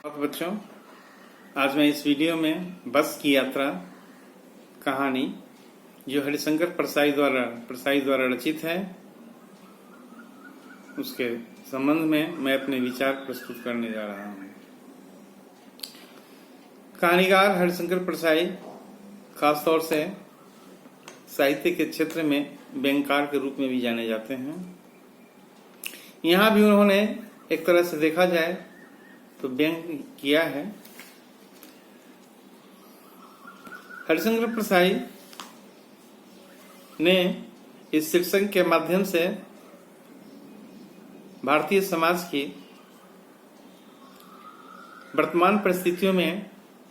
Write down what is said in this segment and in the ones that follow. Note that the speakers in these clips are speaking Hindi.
बच्चों, आज मैं इस वीडियो में बस की यात्रा कहानी जो हरिशंकर प्रसाई द्वारा रचित है उसके संबंध में मैं अपने विचार प्रस्तुत करने जा रहा हूँ। कहानीकार हरिशंकर प्रसाई खासतौर से साहित्य के क्षेत्र में व्यंगकार के रूप में भी जाने जाते हैं। यहाँ भी उन्होंने एक तरह से देखा जाए तो व्यंग किया है। हरिशंकर प्रसाई ने इस शीर्षक के माध्यम से भारतीय समाज की वर्तमान परिस्थितियों में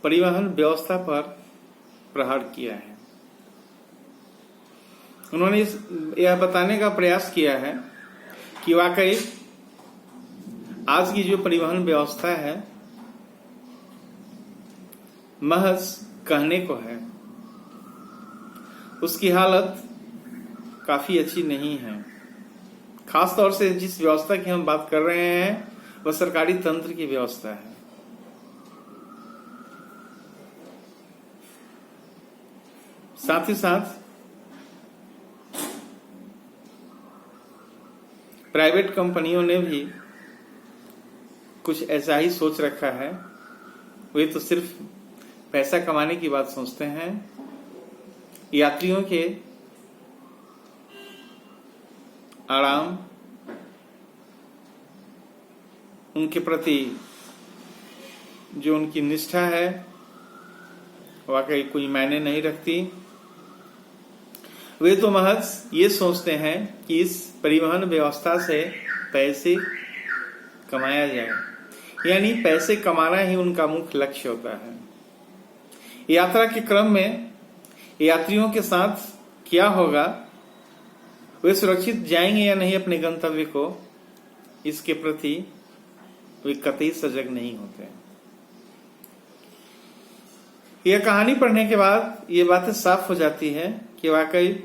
परिवहन व्यवस्था पर प्रहार किया है। उन्होंने यह बताने का प्रयास किया है कि वाकई आज की जो परिवहन व्यवस्था है महज कहने को है, उसकी हालत काफी अच्छी नहीं है। खासतौर से जिस व्यवस्था की हम बात कर रहे हैं वह सरकारी तंत्र की व्यवस्था है। साथ ही साथ प्राइवेट कंपनियों ने भी कुछ ऐसा ही सोच रखा है। वे तो सिर्फ पैसा कमाने की बात सोचते हैं। यात्रियों के आराम, उनके प्रति जो उनकी निष्ठा है वाकई कोई मायने नहीं रखती। वे तो महज ये सोचते हैं कि इस परिवहन व्यवस्था से पैसे कमाया जाए, यानी पैसे कमाना ही उनका मुख्य लक्ष्य होता है। यात्रा के क्रम में यात्रियों के साथ क्या होगा, वे सुरक्षित जाएंगे या नहीं अपने गंतव्य को, इसके प्रति वे कतई सजग नहीं होते। यह कहानी पढ़ने के बाद ये बातें साफ हो जाती है कि वाकई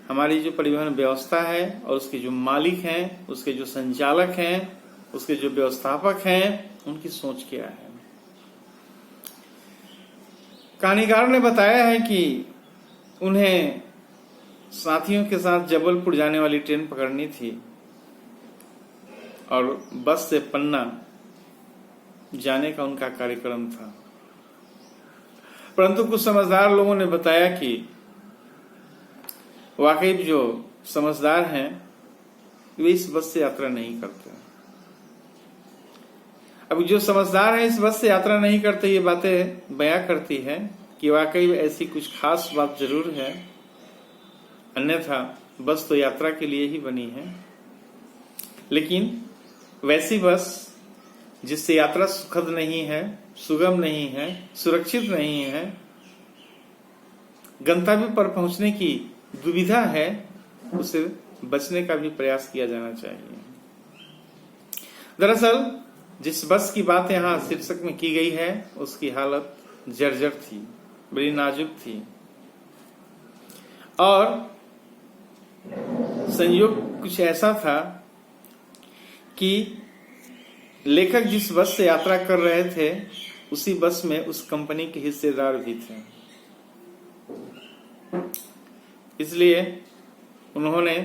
हमारी जो परिवहन व्यवस्था है और उसके जो मालिक हैं, उसके जो संचालक हैं, उसके जो व्यवस्थापक हैं, उनकी सोच क्या है। कहानीकार ने बताया है कि उन्हें साथियों के साथ जबलपुर जाने वाली ट्रेन पकड़नी थी और बस से पन्ना जाने का उनका कार्यक्रम था। परंतु कुछ समझदार लोगों ने बताया कि वाकई जो समझदार हैं वे इस बस से यात्रा नहीं करते। अब जो समझदार है इस बस से यात्रा नहीं करते, ये बातें बयां करती है कि वाकई ऐसी कुछ खास बात जरूर है, अन्यथा बस तो यात्रा के लिए ही बनी है। लेकिन वैसी बस जिससे यात्रा सुखद नहीं है, सुगम नहीं है, सुरक्षित नहीं है, गंतव्य पर पहुंचने की दुविधा है, उसे बचने का भी प्रयास किया जाना चाहिए। दरअसल जिस बस की बात यहाँ शीर्षक में की गई है उसकी हालत जर्जर थी, बड़ी नाजुक थी और संयोग कुछ ऐसा था कि लेखक जिस बस से यात्रा कर रहे थे उसी बस में उस कंपनी के हिस्सेदार भी थे। इसलिए उन्होंने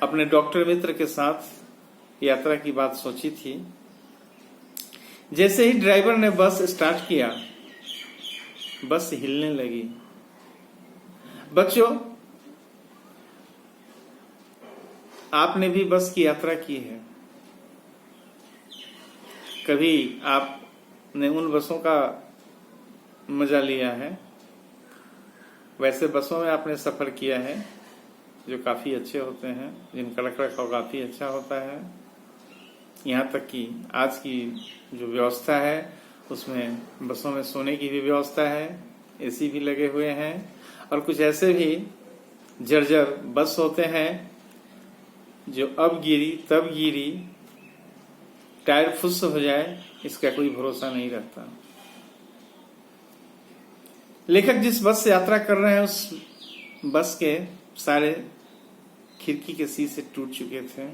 अपने डॉक्टर मित्र के साथ यात्रा की बात सोची थी। जैसे ही ड्राइवर ने बस स्टार्ट किया, बस हिलने लगी। बच्चों, आपने भी बस की यात्रा की है। कभी आपने उन बसों का मजा लिया है। वैसे बसों में आपने सफर किया है जो काफी अच्छे होते हैं, जिनका रखरखाव काफी अच्छा होता है। यहाँ तक कि आज की जो व्यवस्था है उसमें बसों में सोने की भी व्यवस्था है, एसी भी लगे हुए हैं और कुछ ऐसे भी जर्जर बस होते हैं जो अब गिरी तब गिरी, टायर फुस हो जाए इसका कोई भरोसा नहीं रहता। लेखक जिस बस से यात्रा कर रहे हैं उस बस के सारे खिड़की के शीशे टूट चुके थे।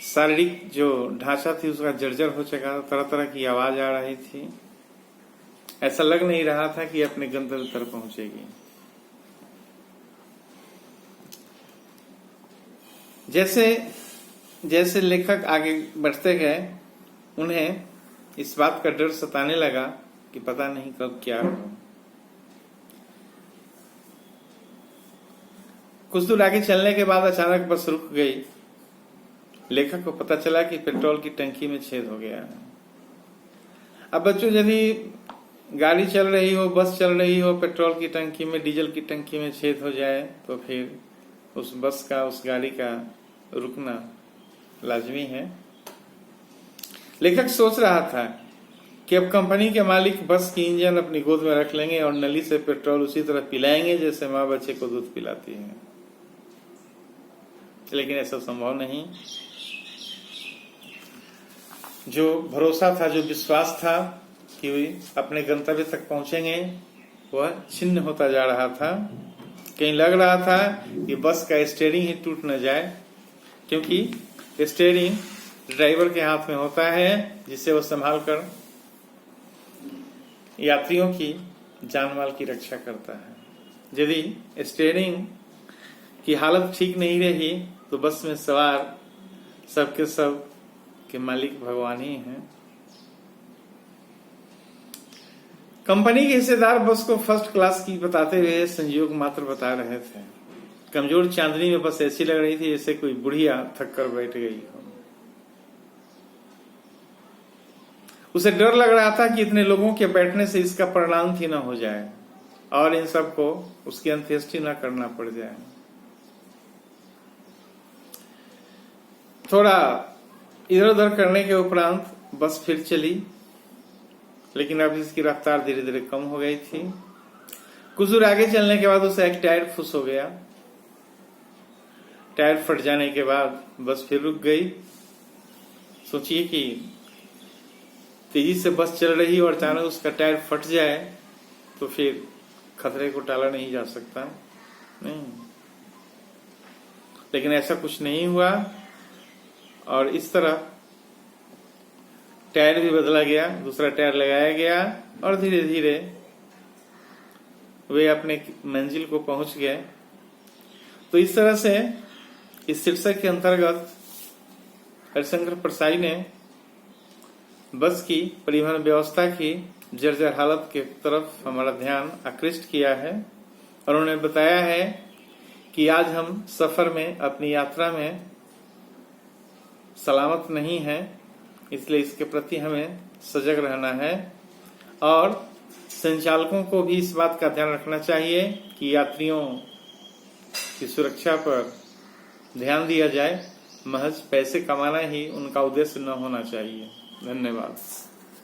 शारीरिक जो ढांचा थी उसका जर्जर हो चुका था, तरह तरह की आवाज आ रही थी, ऐसा लग नहीं रहा था कि अपने गंतव्य पर पहुंचेगी। जैसे जैसे लेखक आगे बढ़ते गए उन्हें इस बात का डर सताने लगा कि पता नहीं कब क्या हो। कुछ दूर आगे चलने के बाद अचानक बस रुक गई। लेखक को पता चला कि पेट्रोल की टंकी में छेद हो गया है। अब बच्चों, यदि गाड़ी चल रही हो, बस चल रही हो, पेट्रोल की टंकी में, डीजल की टंकी में छेद हो जाए तो फिर उस बस का, उस गाड़ी का रुकना लाजमी है। लेखक सोच रहा था कि अब कंपनी के मालिक बस की इंजन अपनी गोद में रख लेंगे और नली से पेट्रोल उसी तरह पिलाएंगे जैसे माँ बच्चे को दूध पिलाती है। लेकिन ऐसा संभव नहीं। जो भरोसा था, जो विश्वास था कि वे अपने गंतव्य तक पहुंचेंगे, वह छिन्न होता जा रहा था। कहीं लग रहा था कि बस का स्टीयरिंग ही टूट न जाए, क्योंकि स्टीयरिंग ड्राइवर के हाथ में होता है, जिसे वो संभाल कर यात्रियों की जान माल की रक्षा करता है। यदि स्टीयरिंग की हालत ठीक नहीं रही तो बस में सवार सबके सब के मालिक भगवान ही हैं। कंपनी के हिस्सेदार बस को फर्स्ट क्लास की बताते हुए संयोग मात्र बता रहे थे। कमजोर चांदनी में बस ऐसी लग रही थी जैसे कोई बुढ़िया थक कर बैठ गई हो। उसे डर लग रहा था कि इतने लोगों के बैठने से इसका परिणाम ही न हो जाए और इन सबको उसकी अंत्येष्टि न करना पड़ जाए। थोड़ा इधर उधर करने के उपरांत बस फिर चली, लेकिन अब इसकी रफ्तार धीरे धीरे कम हो गई थी। कुछ दूर आगे चलने के बाद उसे एक टायर फुस हो गया। टायर फट जाने के बाद बस फिर रुक गई। सोचिए कि तेजी से बस चल रही और अचानक उसका टायर फट जाए तो फिर खतरे को टाला नहीं जा सकता, नहीं। लेकिन ऐसा कुछ नहीं हुआ और इस तरह टायर भी बदला गया, दूसरा टायर लगाया गया और धीरे धीरे वे अपने मंजिल को पहुंच गए। तो इस तरह से इस शीर्षक के अंतर्गत हरिशंकर परसाई ने बस की परिवहन व्यवस्था की जर्जर हालत के तरफ हमारा ध्यान आकृष्ट किया है और उन्होंने बताया है कि आज हम सफर में, अपनी यात्रा में सलामत नहीं है, इसलिए इसके प्रति हमें सजग रहना है और संचालकों को भी इस बात का ध्यान रखना चाहिए कि यात्रियों की सुरक्षा पर ध्यान दिया जाए। महज पैसे कमाना ही उनका उद्देश्य न होना चाहिए। धन्यवाद।